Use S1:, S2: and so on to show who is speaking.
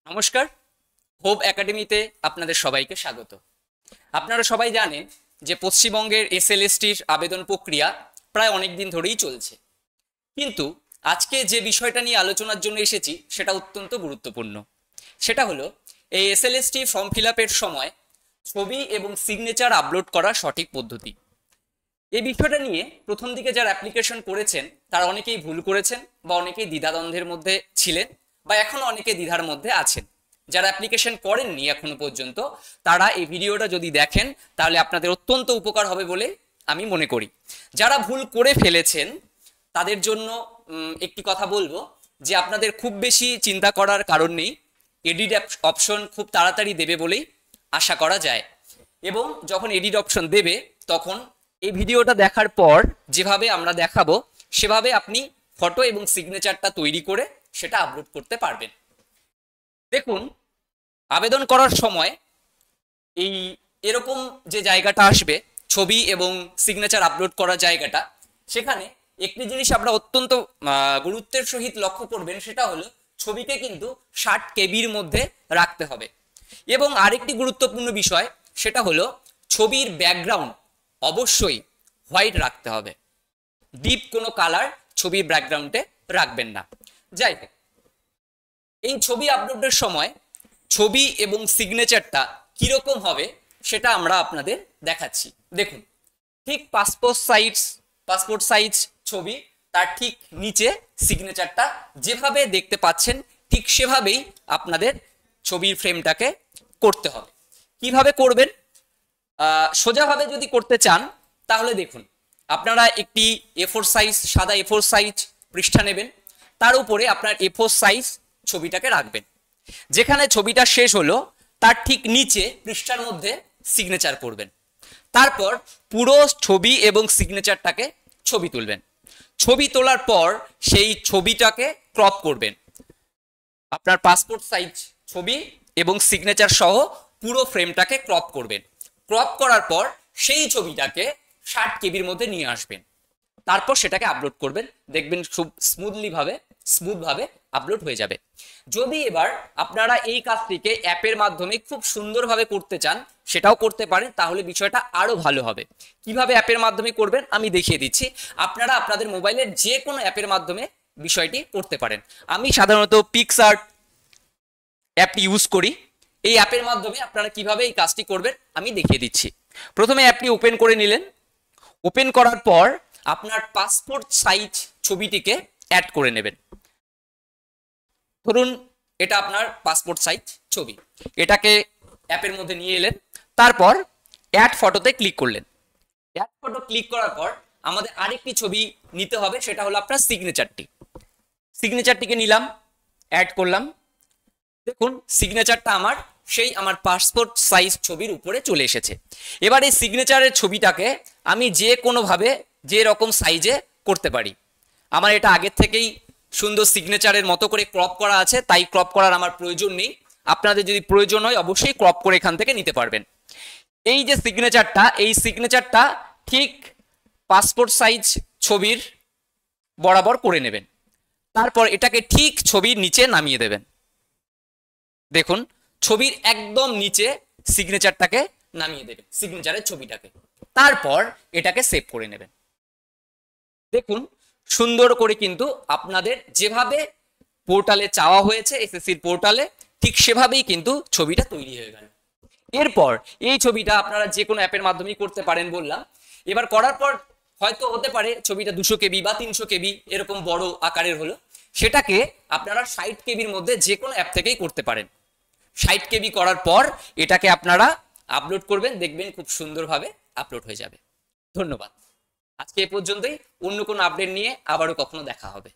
S1: নমস্কার, হোপ একাডেমিতে আপনাদের সবাইকে স্বাগত। আপনারা সবাই জানেন যে পশ্চিমবঙ্গের এসএলএসটির আবেদন প্রক্রিয়া প্রায় অনেক দিন ধরেই চলছে, কিন্তু আজকে যে বিষয়টা নিয়ে আলোচনার জন্য এসেছি সেটা অত্যন্ত গুরুত্বপূর্ণ। সেটা হলো এই এসএলএসটি ফর্ম ফিল আপের সময় ছবি এবং সিগনেচার আপলোড করার সঠিক পদ্ধতি। এই বিষয়টা নিয়ে প্রথম দিকে যারা অ্যাপ্লিকেশন করেছেন তারা অনেকেই ভুল করেছেন বা অনেকেই দ্বিধাদ্বন্দ্বের মধ্যে ছিলেন বা এখনো অনেকে দ্বিধার মধ্যে আছেন। যারা অ্যাপ্লিকেশন করেননি এখনো পর্যন্ত তারা এই ভিডিওটা যদি দেখেন তাহলে আপনাদের অত্যন্ত উপকার হবে বলে আমি মনে করি। যারা ভুল করে ফেলেছেন তাদের জন্য একটি কথা বলবো যে আপনাদের খুব বেশি চিন্তা করার কারণ নেই। এডিট অপশন খুব তাড়াতাড়ি দেবে বলেই আশা করা যায়, এবং যখন এডিট অপশন দেবে তখন এই ভিডিওটা দেখার পর যেভাবে আমরা দেখাবো সেভাবে আপনি ফটো এবং সিগনেচারটা তৈরি করে সেটা আপলোড করতে পারবেন। দেখুন, আবেদন করার সময় এরকম যে জায়গাটা আসবে ছবি এবং সিগনেচার আপলোড করার জায়গাটা, সেখানে একটি জিনিস আপনারা অত্যন্ত গুরুত্বের সহিত লক্ষ্য করবেন, সেটা হলো ছবিকে কিন্তু 60 কেবির মধ্যে রাখতে হবে। এবং আরেকটি গুরুত্বপূর্ণ বিষয় সেটা হলো ছবির ব্যাকগ্রাউন্ড অবশ্যই হোয়াইট রাখতে হবে, ডিপ কোনো কালার ছবির ব্যাকগ্রাউন্ডে রাখবেন না। যাই হোক, এই ছবি আপলোডের সময় ছবি এবং সিগনেচারটা কিরকম হবে সেটা আমরা আপনাদের দেখাচ্ছি। দেখুন, ঠিক পাসপোর্ট সাইজ ছবি, তার ঠিক নিচে সিগনেচারটা যেভাবে দেখতে পাচ্ছেন ঠিক সেভাবেই আপনাদের ছবির ফ্রেমটাকে করতে হবে। কিভাবে করবেন? সোজাভাবে যদি করতে চান তাহলে দেখুন, আপনারা একটি A4 সাইজ সাদা A4 সাইজ পৃষ্ঠা নেবেন, তার উপরে আপনার A4 সাইজ ছবিটাকে রাখবেন। যেখানে ছবিটা শেষ হলো তার ঠিক নিচে পৃষ্ঠার মধ্যে সিগনেচার করবেন। তারপর পুরো ছবি এবং সিগনেচারটাকে ছবি তুলবেন। ছবি তোলার পর সেই ছবিটাকে ক্রপ করবেন। আপনার পাসপোর্ট সাইজ ছবি এবং সিগনেচার সহ পুরো ফ্রেমটাকে ক্রপ করবেন। ক্রপ করার পর সেই ছবিটাকে 60 কেবির মধ্যে নিয়ে আসবেন। তারপর সেটাকে আপলোড করবেন, দেখবেন খুব স্মুথভাবে আপলোড হয়ে যাবে। যদি এবার আপনারা এই কাজটিকে অ্যাপের মাধ্যমে খুব সুন্দরভাবে করতে চান সেটাও করতে পারেন, তাহলে বিষয়টা আরো ভালো হবে। কিভাবে অ্যাপের মাধ্যমে করবেন আমি দেখিয়ে দিচ্ছি। আপনারা আপনাদের মোবাইলের যে কোনো অ্যাপের মাধ্যমে বিষয়টি করতে পারেন। আমি সাধারণত পিক্সআর্ট অ্যাপটি ইউজ করি। এই অ্যাপের মাধ্যমে আপনারা কিভাবে এই কাজটি করবেন আমি দেখিয়ে দিচ্ছি। প্রথমে অ্যাপটি ওপেন করে নিলেন। ওপেন করার পর আপনার পাসপোর্ট সাইজ ছবিটিকে অ্যাড করে নেবেন। ধরুন এটা আপনার পাসপোর্ট সাইজ ছবি, এটাকে অ্যাপের মধ্যে নিয়ে এলেন। তারপর অ্যাড ফটোতে ক্লিক করলেন। অ্যাড ফটো ক্লিক করার পর আমাদের আরেকটি ছবি নিতে হবে, সেটা হলো আপনার সিগনেচারটিকে নিলাম, অ্যাড করলাম। দেখুন, সিগনেচারটা আমার পাসপোর্ট সাইজ ছবির উপরে চলে এসেছে। এবার এই সিগনেচারের ছবিটাকে আমি যে কোনোভাবে যে রকম সাইজে করতে পারি। আমার এটা আগের থেকেই সুন্দর সিগনেচারের মতো করে ক্রপ করা আছে, তাই ক্রপ করার আমার প্রয়োজন নেই। আপনাদের যদি প্রয়োজন হয় অবশ্যই ক্রপ করে এখান থেকে নিতে পারবেন। এই যে সিগনেচারটা ঠিক পাসপোর্ট সাইজ ছবির বরাবর করে নেবেন। তারপর এটাকে ঠিক ছবির নিচে নামিয়ে দেবেন। দেখুন, ছবির একদম নিচে সিগনেচারটাকে নামিয়ে দেবেন, সিগনেচারের ছবিটাকে। তারপর এটাকে সেভ করে নেবেন। দেখুন, সুন্দর করে কিন্তু আপনাদের যেভাবে পোর্টালে চাওয়া হয়েছে এসএসসির পোর্টালে ঠিক সেভাবেই কিন্তু ছবিটা তৈরি হয়ে গেল। এরপর এই ছবিটা আপনারা যে কোনো অ্যাপের মাধ্যমেই করতে পারেন বললাম। এবার করার পর হয়তো হতে পারে ছবিটা 200 কেবি বা 300 কেবি এরকম বড় আকারের হলো, সেটাকে আপনারা 60 কেবির মধ্যে যে কোনো অ্যাপ থেকেই করতে পারেন। 60 কেবি করার পর এটাকে আপনারা আপলোড করবেন, দেখবেন খুব সুন্দরভাবে আপলোড হয়ে যাবে। ধন্যবাদ। আজকে এ পর্যন্তই। অন্য কোনো আপডেট নিয়ে আবারও কখনো দেখা হবে।